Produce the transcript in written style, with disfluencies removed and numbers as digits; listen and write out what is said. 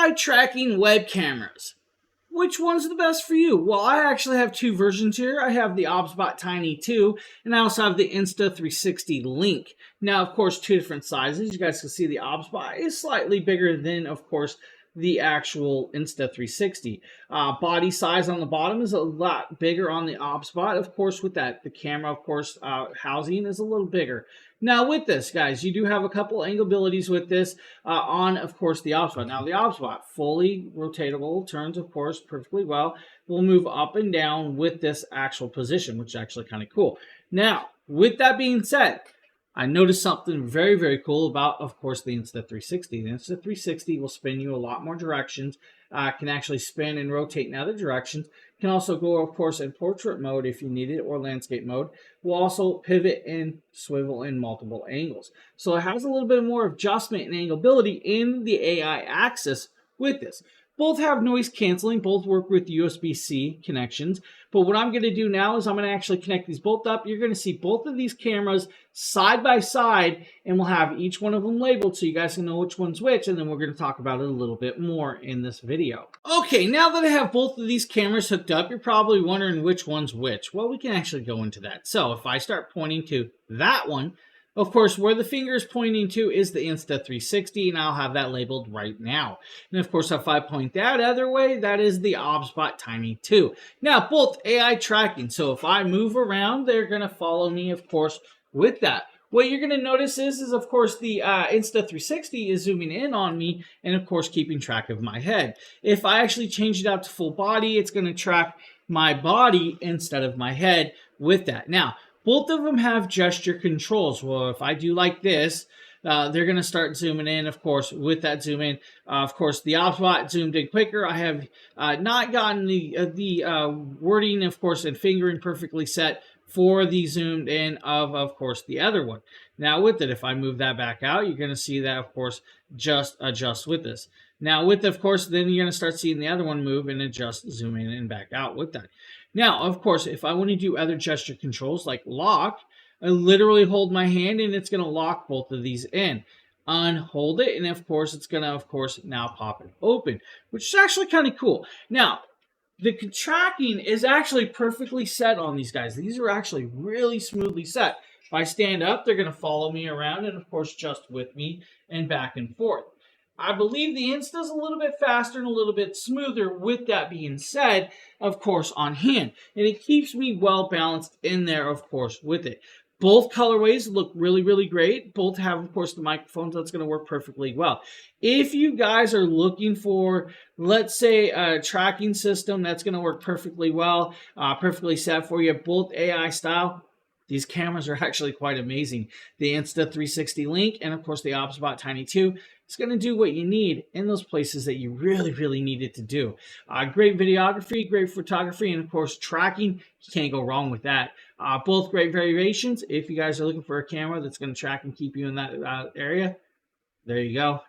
AI tracking web cameras. Which one's the best for you? Well, I actually have two versions here. I have the OBSBOT Tiny 2, and I also have the Insta360 Link. Now, of course, two different sizes. You guys can see the OBSBOT is slightly bigger than, of course, the actual Insta360. Body size on the bottom is a lot bigger on the OBSBOT. Of course, with that, the camera, of course, housing is a little bigger. Now, with this, guys, you do have a couple angle-abilities with this on, of course, the OBSBOT. Now, the OBSBOT, fully rotatable, turns, of course, perfectly well. Will move up and down with this actual position, which is actually kind of cool. Now, with that being said, I noticed something very, very cool about, of course, the Insta360. The Insta360 will spin you a lot more directions, can actually spin and rotate in other directions, can also go, of course, in portrait mode if you need it, or landscape mode. Will also pivot and swivel in multiple angles. So it has a little bit more adjustment and angle-ability in the AI axis with this. Both have noise canceling, both work with USB-C connections. But what I'm going to do now is I'm going to actually connect these both up. You're going to see both of these cameras side by side, and we'll have each one of them labeled so you guys can know which one's which, and then we're going to talk about it a little bit more in this video. Okay, now that I have both of these cameras hooked up, you're probably wondering which one's which. Well, we can actually go into that. So if I start pointing to that one, of course, where the finger is pointing to is the Insta360, and I'll have that labeled right now. And of course, if I point that other way, that is the OBSBOT Tiny 2. Now, both AI tracking, so if I move around, they're going to follow me, of course, with that. What you're going to notice is of course, the Insta360 is zooming in on me and, of course, keeping track of my head. If I actually change it out to full body, it's going to track my body instead of my head with that. Now, both of them have gesture controls. Well, if I do like this, they're going to start zooming in, of course, with that zoom in. Of course, the OBSBOT zoomed in quicker. I have not gotten the wording, of course, and fingering perfectly set for the zoomed in of course, the other one. Now, with it, if I move that back out, you're going to see that, of course, just adjust with this. Now, with, of course, then you're going to start seeing the other one move and adjust, zoom in and back out with that. Now, of course, if I want to do other gesture controls like lock, I literally hold my hand and it's going to lock both of these in. Unhold it, and of course, it's going to, of course, now pop it open, which is actually kind of cool. Now, the tracking is actually perfectly set on these guys. These are actually really smoothly set. If I stand up, they're going to follow me around and, of course, just with me and back and forth. I believe the Insta is a little bit faster and a little bit smoother. With that being said, of course, on hand. And it keeps me well balanced in there, of course, with it. Both colorways look really, really great. Both have, of course, the microphones. That's going to work perfectly well. If you guys are looking for, let's say, a tracking system that's going to work perfectly well, perfectly set for you, both AI style, these cameras are actually quite amazing. The Insta360 Link and, of course, the OBSBOT Tiny 2 is going to do what you need in those places that you really, really need it to do. Great videography, great photography, and, of course, tracking. You can't go wrong with that. Both great variations. If you guys are looking for a camera that's going to track and keep you in that area, there you go.